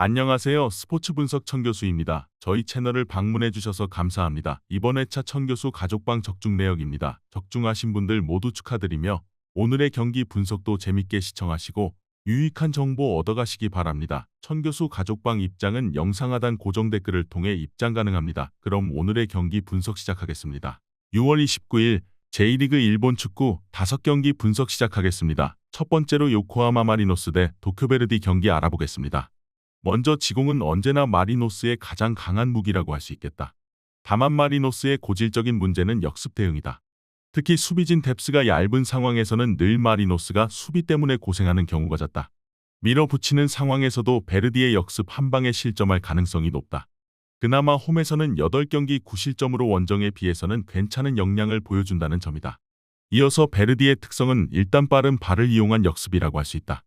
안녕하세요. 스포츠 분석 천교수입니다. 저희 채널을 방문해 주셔서 감사합니다. 이번 회차 천교수 가족방 적중 내역입니다. 적중하신 분들 모두 축하드리며 오늘의 경기 분석도 재밌게 시청하시고 유익한 정보 얻어가시기 바랍니다. 천교수 가족방 입장은 영상 하단 고정 댓글을 통해 입장 가능합니다. 그럼 오늘의 경기 분석 시작하겠습니다. 6월 29일 J리그 일본 축구 5경기 분석 시작하겠습니다. 첫 번째로 요코하마 마리노스 대 도쿄베르디 경기 알아보겠습니다. 먼저 지공은 언제나 마리노스의 가장 강한 무기라고 할 수 있겠다. 다만 마리노스의 고질적인 문제는 역습 대응이다. 특히 수비진 뎁스가 얇은 상황에서는 늘 마리노스가 수비 때문에 고생하는 경우가 잦다. 밀어붙이는 상황에서도 베르디의 역습 한 방에 실점할 가능성이 높다. 그나마 홈에서는 8경기 9실점으로 원정에 비해서는 괜찮은 역량을 보여준다는 점이다. 이어서 베르디의 특성은 일단 빠른 발을 이용한 역습이라고 할 수 있다.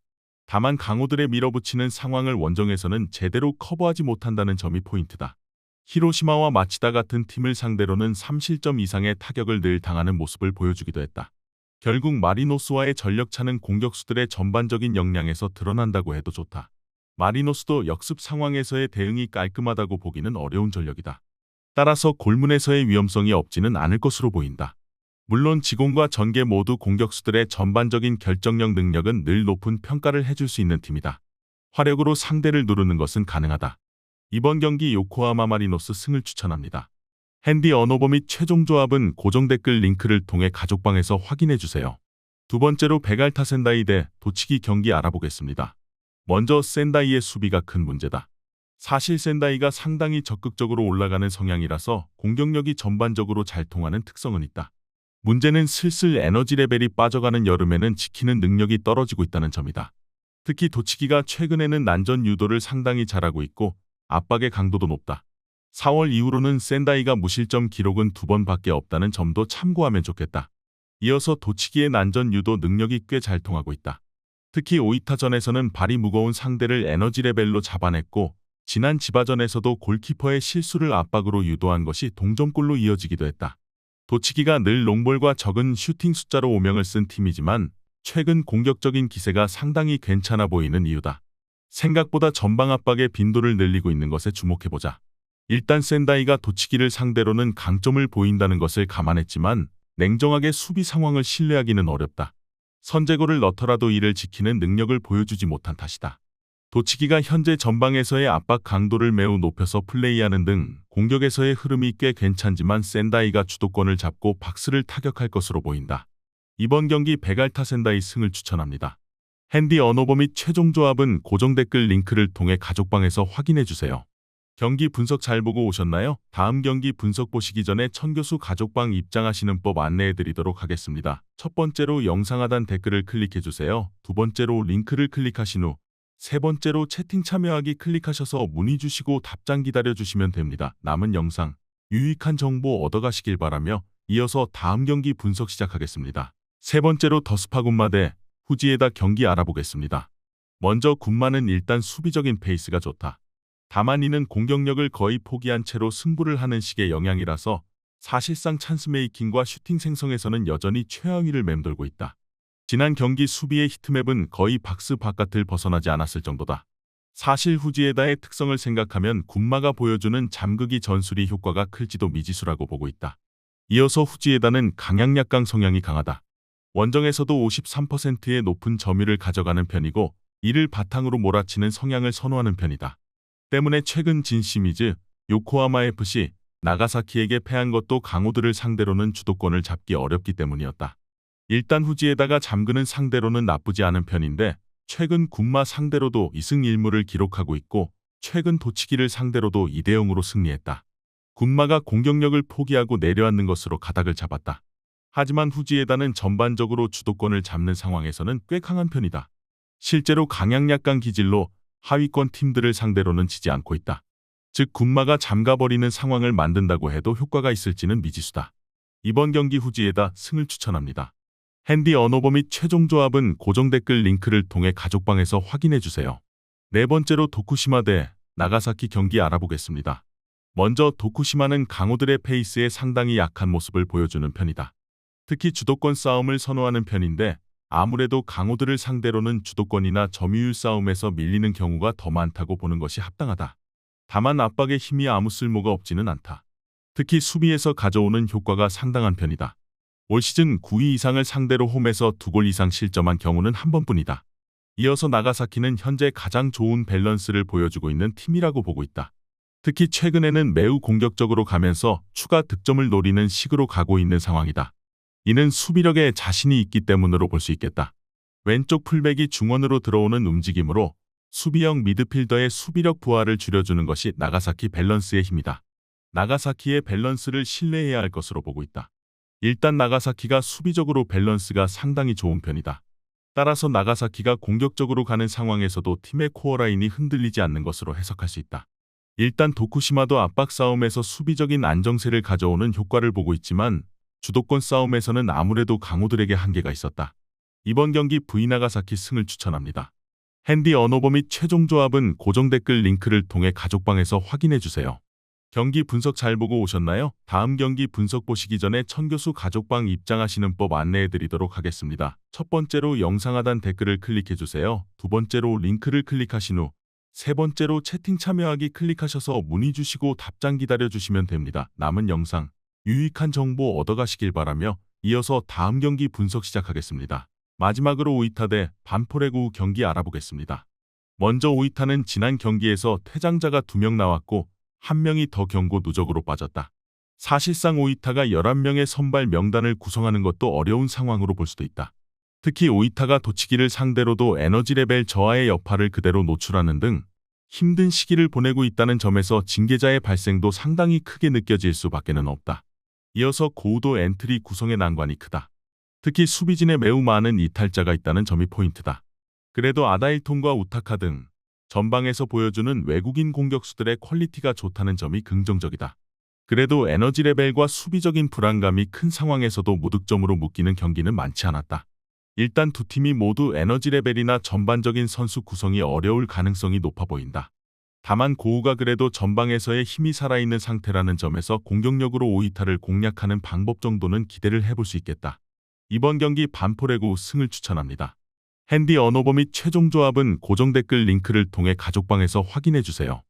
다만 강호들의 밀어붙이는 상황을 원정에서는 제대로 커버하지 못한다는 점이 포인트다. 히로시마와 마치다 같은 팀을 상대로는 3실점 이상의 타격을 늘 당하는 모습을 보여주기도 했다. 결국 마리노스와의 전력차는 공격수들의 전반적인 역량에서 드러난다고 해도 좋다. 마리노스도 역습 상황에서의 대응이 깔끔하다고 보기는 어려운 전력이다. 따라서 골문에서의 위험성이 없지는 않을 것으로 보인다. 물론 지공과 전개 모두 공격수들의 전반적인 결정력 능력은 늘 높은 평가를 해줄 수 있는 팀이다. 화력으로 상대를 누르는 것은 가능하다. 이번 경기 요코하마 마리노스 승을 추천합니다. 핸디 언어버 및 최종 조합은 고정 댓글 링크를 통해 가족방에서 확인해주세요. 두 번째로 베갈타 센다이 대 도치기 경기 알아보겠습니다. 먼저 센다이의 수비가 큰 문제다. 사실 센다이가 상당히 적극적으로 올라가는 성향이라서 공격력이 전반적으로 잘 통하는 특성은 있다. 문제는 슬슬 에너지 레벨이 빠져가는 여름에는 지키는 능력이 떨어지고 있다는 점이다. 특히 도치기가 최근에는 난전 유도를 상당히 잘하고 있고 압박의 강도도 높다. 4월 이후로는 센다이가 무실점 기록은 2번밖에 없다는 점도 참고하면 좋겠다. 이어서 도치기의 난전 유도 능력이 꽤 잘 통하고 있다. 특히 오이타전에서는 발이 무거운 상대를 에너지 레벨로 잡아냈고 지난 지바전에서도 골키퍼의 실수를 압박으로 유도한 것이 동점골로 이어지기도 했다. 도치기가 늘 롱볼과 적은 슈팅 숫자로 오명을 쓴 팀이지만 최근 공격적인 기세가 상당히 괜찮아 보이는 이유다. 생각보다 전방 압박의 빈도를 늘리고 있는 것에 주목해보자. 일단 센다이가 도치기를 상대로는 강점을 보인다는 것을 감안했지만 냉정하게 수비 상황을 신뢰하기는 어렵다. 선제골을 넣더라도 이를 지키는 능력을 보여주지 못한 탓이다. 도치기가 현재 전방에서의 압박 강도를 매우 높여서 플레이하는 등 공격에서의 흐름이 꽤 괜찮지만 센다이가 주도권을 잡고 박스를 타격할 것으로 보인다. 이번 경기 베갈타 센다이 승을 추천합니다. 핸디 언어버 및 최종 조합은 고정 댓글 링크를 통해 가족방에서 확인해주세요. 경기 분석 잘 보고 오셨나요? 다음 경기 분석 보시기 전에 천교수 가족방 입장하시는 법 안내해드리도록 하겠습니다. 첫 번째로 영상 하단 댓글을 클릭해주세요. 두 번째로 링크를 클릭하신 후 세 번째로 채팅 참여하기 클릭하셔서 문의 주시고 답장 기다려주시면 됩니다. 남은 영상, 유익한 정보 얻어가시길 바라며 이어서 다음 경기 분석 시작하겠습니다. 세 번째로 더스파 군마 대 후지에다 경기 알아보겠습니다. 먼저 군마는 일단 수비적인 페이스가 좋다. 다만 이는 공격력을 거의 포기한 채로 승부를 하는 식의 영향이라서 사실상 찬스 메이킹과 슈팅 생성에서는 여전히 최하위를 맴돌고 있다. 지난 경기 수비의 히트맵은 거의 박스 바깥을 벗어나지 않았을 정도다. 사실 후지에다의 특성을 생각하면 군마가 보여주는 잠그기 전술이 효과가 클지도 미지수라고 보고 있다. 이어서 후지에다는 강약약강 성향이 강하다. 원정에서도 53%의 높은 점유율을 가져가는 편이고 이를 바탕으로 몰아치는 성향을 선호하는 편이다. 때문에 최근 진시미즈, 요코하마 FC, 나가사키에게 패한 것도 강호들을 상대로는 주도권을 잡기 어렵기 때문이었다. 일단 후지에다가 잠그는 상대로는 나쁘지 않은 편인데 최근 군마 상대로도 2승 1무를 기록하고 있고 최근 도치기를 상대로도 2대0으로 승리했다. 군마가 공격력을 포기하고 내려앉는 것으로 가닥을 잡았다. 하지만 후지에다는 전반적으로 주도권을 잡는 상황에서는 꽤 강한 편이다. 실제로 강약약강 기질로 하위권 팀들을 상대로는 지지 않고 있다. 즉 군마가 잠가버리는 상황을 만든다고 해도 효과가 있을지는 미지수다. 이번 경기 후지에다 승을 추천합니다. 핸디 언어버 및 최종 조합은 고정 댓글 링크를 통해 가족방에서 확인해주세요. 네 번째로 도쿠시마 대 나가사키 경기 알아보겠습니다. 먼저 도쿠시마는 강호들의 페이스에 상당히 약한 모습을 보여주는 편이다. 특히 주도권 싸움을 선호하는 편인데 아무래도 강호들을 상대로는 주도권이나 점유율 싸움에서 밀리는 경우가 더 많다고 보는 것이 합당하다. 다만 압박의 힘이 아무 쓸모가 없지는 않다. 특히 수비에서 가져오는 효과가 상당한 편이다. 올 시즌 9위 이상을 상대로 홈에서 2골 이상 실점한 경우는 한 번뿐이다. 이어서 나가사키는 현재 가장 좋은 밸런스를 보여주고 있는 팀이라고 보고 있다. 특히 최근에는 매우 공격적으로 가면서 추가 득점을 노리는 식으로 가고 있는 상황이다. 이는 수비력에 자신이 있기 때문으로 볼 수 있겠다. 왼쪽 풀백이 중원으로 들어오는 움직임으로 수비형 미드필더의 수비력 부하를 줄여주는 것이 나가사키 밸런스의 힘이다. 나가사키의 밸런스를 신뢰해야 할 것으로 보고 있다. 일단 나가사키가 수비적으로 밸런스가 상당히 좋은 편이다. 따라서 나가사키가 공격적으로 가는 상황에서도 팀의 코어라인이 흔들리지 않는 것으로 해석할 수 있다. 일단 도쿠시마도 압박 싸움에서 수비적인 안정세를 가져오는 효과를 보고 있지만 주도권 싸움에서는 아무래도 강호들에게 한계가 있었다. 이번 경기 V 나가사키 승을 추천합니다. 핸디 언어버 및 최종 조합은 고정 댓글 링크를 통해 가족방에서 확인해주세요. 경기 분석 잘 보고 오셨나요? 다음 경기 분석 보시기 전에 천교수 가족방 입장하시는 법 안내해드리도록 하겠습니다. 첫 번째로 영상 하단 댓글을 클릭해주세요. 두 번째로 링크를 클릭하신 후 세 번째로 채팅 참여하기 클릭하셔서 문의 주시고 답장 기다려주시면 됩니다. 남은 영상 유익한 정보 얻어가시길 바라며 이어서 다음 경기 분석 시작하겠습니다. 마지막으로 오이타 대 반포레구 경기 알아보겠습니다. 먼저 오이타는 지난 경기에서 퇴장자가 2명 나왔고 1명이 더 경고 누적으로 빠졌다. 사실상 오이타가 11명의 선발 명단을 구성하는 것도 어려운 상황으로 볼 수도 있다. 특히 오이타가 도치기를 상대로도 에너지 레벨 저하의 여파를 그대로 노출하는 등 힘든 시기를 보내고 있다는 점에서 징계자의 발생도 상당히 크게 느껴질 수밖에는 없다. 이어서 고우도 엔트리 구성의 난관이 크다. 특히 수비진에 매우 많은 이탈자가 있다는 점이 포인트다. 그래도 아다일톤과 우타카 등 전방에서 보여주는 외국인 공격수들의 퀄리티가 좋다는 점이 긍정적이다. 그래도 에너지 레벨과 수비적인 불안감이 큰 상황에서도 무득점으로 묶이는 경기는 많지 않았다. 일단 두 팀이 모두 에너지 레벨이나 전반적인 선수 구성이 어려울 가능성이 높아 보인다. 다만 고우가 그래도 전방에서의 힘이 살아있는 상태라는 점에서 공격력으로 오이타를 공략하는 방법 정도는 기대를 해볼 수 있겠다. 이번 경기 반포레구 승을 추천합니다. 핸디 언어버 및 최종 조합은 고정 댓글 링크를 통해 가족방에서 확인해주세요.